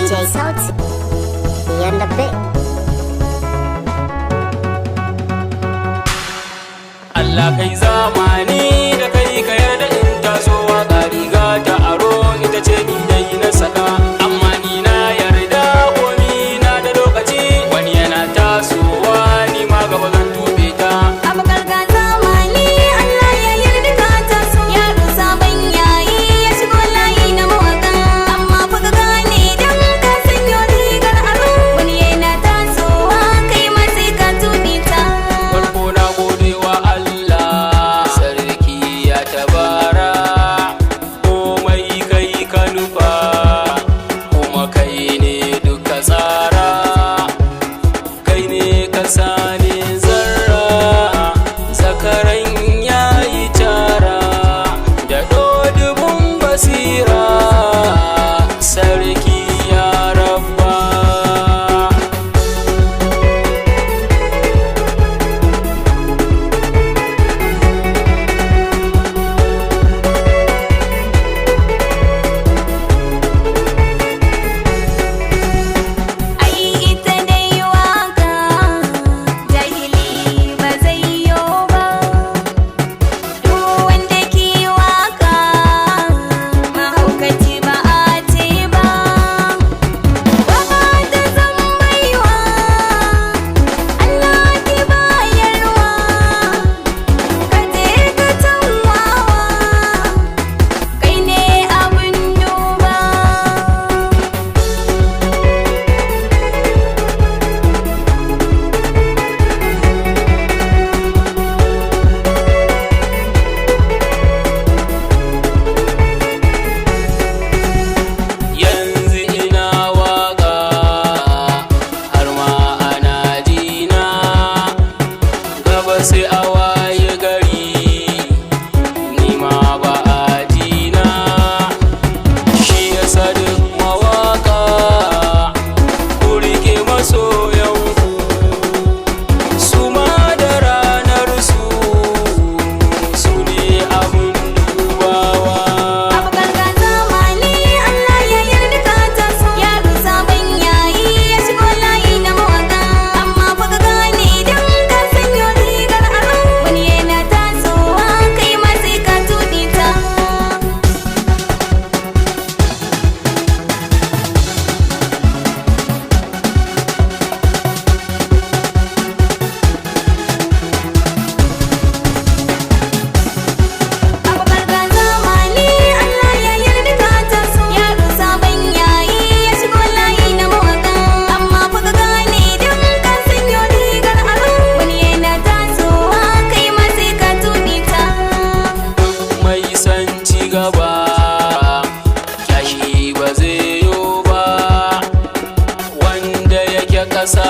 DJ Salty in the bit. Allah kai zamani da kai ka yarda in taso waka riga ta aro ita ce ni dai na saka amma ni na yarda ko ni na da lokaci wani yana tasowa ni ma gaba zan tube ta abubakar ga zamani Allah ya yarda ka taso yaro sabon yayi ya shigo layi na mawaka amma fa ka gane dan ka sanyo rigar aro wani yana tasowa kai ma sai ka tube ta farko na godewa Allah sarki ya tabara komai kai ka nufa kuma kai ne duka tsara kai ne ka sani zarra zakaran yayi cara da dodubun basira sarki ya rabba ai ita dai waka jahili ba zai yo ba duk wanda ke waka mahaukaci ba a ce ba waka da zan baiwa Allah ki bayarwa ka je ka tanwawa kai ne abin duba yanzu ina waka har ma ana jina gaba sai a waye gari ni ma ba a jina shi yasa duk mawaka ku rike masoyanku su ma da ranar su ne abin dubawa abubakar ga zamani Allah ya yarda ka taso yaro sabon yayi ya shigo layi na mawaka amma fa ka gane dan ka sanyo rigar aro wani yana tasowa kai ma sai ka tube ta abubakar ga zamani Allah ya yarda ka taso yaro sabon yayi ya shigo layi na mawaka amma fa ka gane dan ka sanyo rigar aro wani yana tasowa kai ma sai ka tube ta mai san ci gaba kyashi ba zai yo ba wanda yake ƙasa